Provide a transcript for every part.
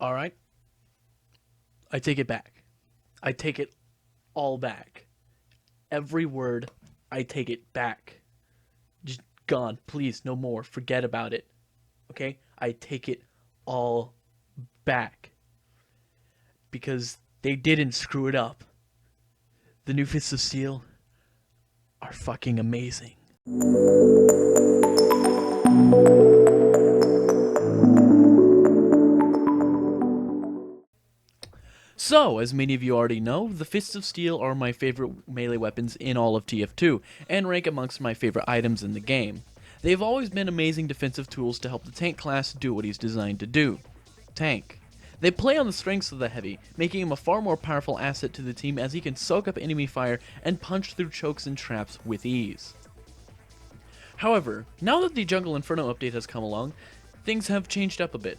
Alright, I take it back. I take it all back. Every word, I take it back. Just gone. Please, no more. Forget about it. Okay? I take it all back. Because they didn't screw it up. The new Fists of Steel are fucking amazing. So, as many of you already know, the Fists of Steel are my favorite melee weapons in all of TF2, and rank amongst my favorite items in the game. They've always been amazing defensive tools to help the tank class do what he's designed to do. Tank. They play on the strengths of the heavy, making him a far more powerful asset to the team as he can soak up enemy fire and punch through chokes and traps with ease. However, now that the Jungle Inferno update has come along, things have changed up a bit.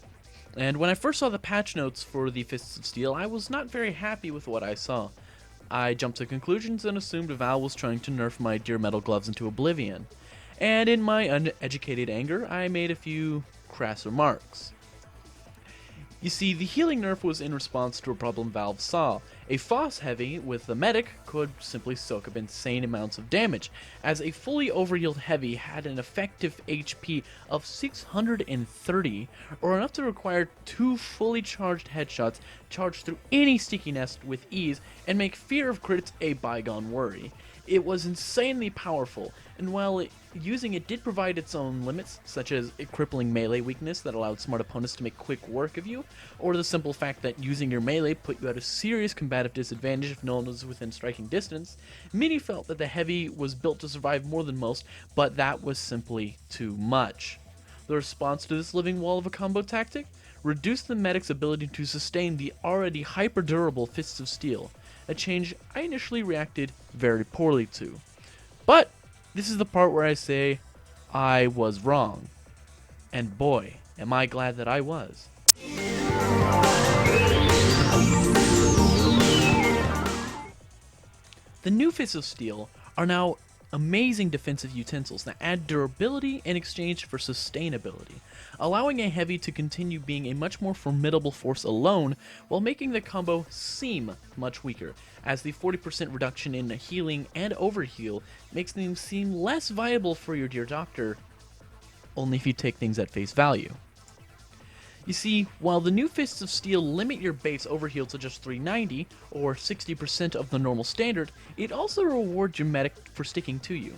And when I first saw the patch notes for the Fists of Steel, I was not very happy with what I saw. I jumped to conclusions and assumed Valve was trying to nerf my dear metal gloves into oblivion. And in my uneducated anger, I made a few crass remarks. You see, the healing nerf was in response to a problem Valve saw. A Foss heavy with a medic could simply soak up insane amounts of damage, as a fully overhealed heavy had an effective HP of 630, or enough to require 2 fully charged headshots charged through any sticky nest with ease and make fear of crits a bygone worry. It was insanely powerful, and while using it did provide its own limits, such as a crippling melee weakness that allowed smart opponents to make quick work of you, or the simple fact that using your melee put you at a serious combative disadvantage if no one was within striking distance, many felt that the heavy was built to survive more than most, but that was simply too much. The response to this living wall of a combo tactic? Reduced the medic's ability to sustain the already hyper-durable Fists of Steel, a change I initially reacted very poorly to. But this is the part where I say I was wrong. And boy, am I glad that I was. The new Fists of Steel are now amazing defensive utensils that add durability in exchange for sustainability, allowing a heavy to continue being a much more formidable force alone, while making the combo seem much weaker, as the 40% reduction in healing and overheal makes them seem less viable for your dear doctor, only if you take things at face value. You see, while the new Fists of Steel limit your base overheal to just 390, or 60% of the normal standard, it also rewards your medic for sticking to you.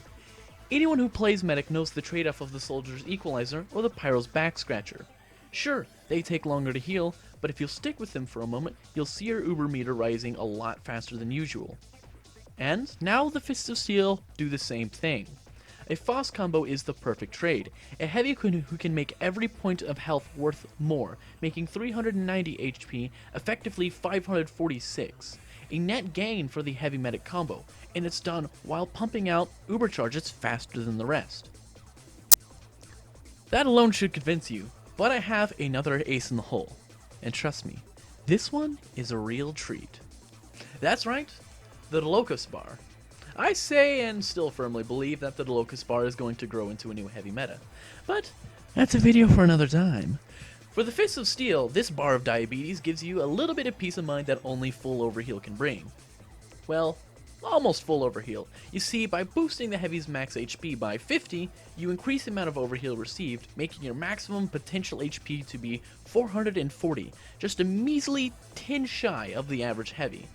Anyone who plays medic knows the trade-off of the soldier's equalizer or the pyro's back scratcher. Sure, they take longer to heal, but if you'll stick with them for a moment, you'll see your uber meter rising a lot faster than usual. And now the Fists of Steel do the same thing. A Foss combo is the perfect trade, a heavy who can make every point of health worth more, making 390 HP effectively 546, a net gain for the heavy medic combo, and it's done while pumping out uber charges faster than the rest. That alone should convince you, but I have another ace in the hole, and trust me, this one is a real treat. That's right, the Locust Bar. I say and still firmly believe that the Locust Bar is going to grow into a new heavy meta, but that's a video for another time. For the Fists of Steel, this bar of diabetes gives you a little bit of peace of mind that only full overheal can bring. Well, almost full overheal. You see, by boosting the heavy's max HP by 50, you increase the amount of overheal received, making your maximum potential HP to be 440, just a measly 10 shy of the average heavy.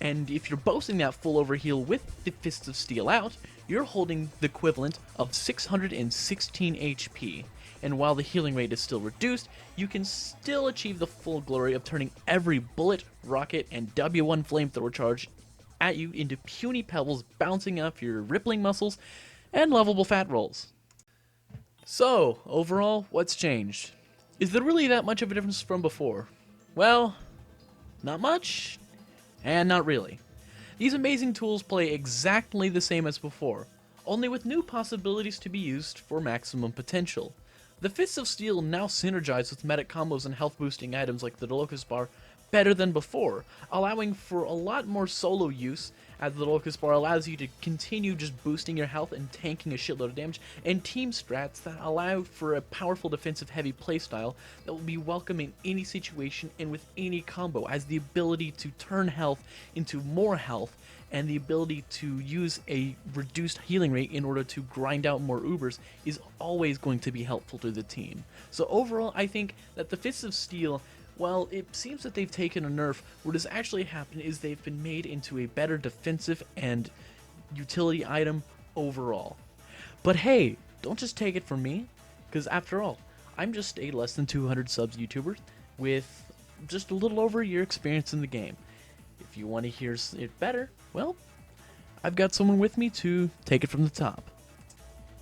And if you're boasting that full overheal with the Fists of Steel out, you're holding the equivalent of 616 HP. And while the healing rate is still reduced, you can still achieve the full glory of turning every bullet, rocket, and W1 flamethrower charge at you into puny pebbles bouncing off your rippling muscles and lovable fat rolls. So, overall, what's changed? Is there really that much of a difference from before? Well, not much. And not really. These amazing tools play exactly the same as before, only with new possibilities to be used for maximum potential. The Fists of Steel now synergize with medic combos and health boosting items like the Locust Bar better than before, allowing for a lot more solo use, as the Locust Bar allows you to continue just boosting your health and tanking a shitload of damage, and team strats that allow for a powerful defensive heavy playstyle that will be welcome in any situation and with any combo, as the ability to turn health into more health and the ability to use a reduced healing rate in order to grind out more Ubers is always going to be helpful to the team. So overall, I think that the Fists of Steel, well, it seems that they've taken a nerf. What has actually happened is they've been made into a better defensive and utility item overall. But hey, don't just take it from me, because after all, I'm just a less than 200 subs YouTuber with just a little over a year experience in the game. If you want to hear it better, well, I've got someone with me to take it from the top.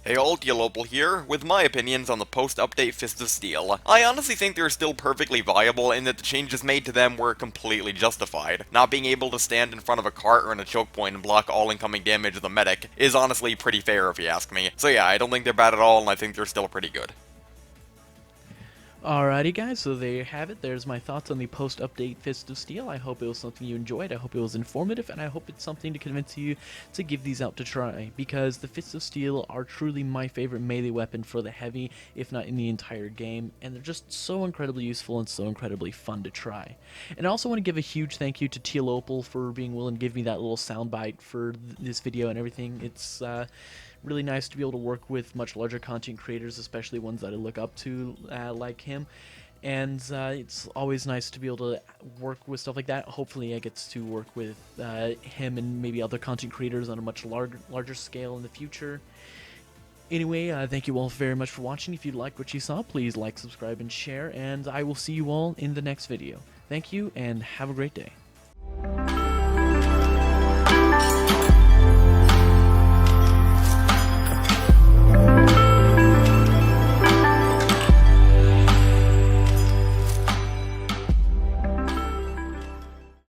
Hey all, Teal Opal here, with my opinions on the post-update Fist of Steel. I honestly think they're still perfectly viable in that the changes made to them were completely justified. Not being able to stand in front of a cart or in a choke point and block all incoming damage of the medic is honestly pretty fair if you ask me. So yeah, I don't think they're bad at all, and I think they're still pretty good. Alrighty guys, so there you have it. There's my thoughts on the post-update Fist of Steel. I hope it was something you enjoyed, I hope it was informative, and I hope it's something to convince you to give these out to try, because the Fists of Steel are truly my favorite melee weapon for the heavy, if not in the entire game, and they're just so incredibly useful and so incredibly fun to try. And I also want to give a huge thank you to Teal Opal for being willing to give me that little soundbite for this video and everything. It's really nice to be able to work with much larger content creators, especially ones that I look up to like him, and it's always nice to be able to work with stuff like that. Hopefully I get to work with him and maybe other content creators on a much larger scale in the future. Anyway, thank you all very much for watching. If you liked what you saw, please like, subscribe, and share, and I will see you all in the next video. Thank you, and have a great day.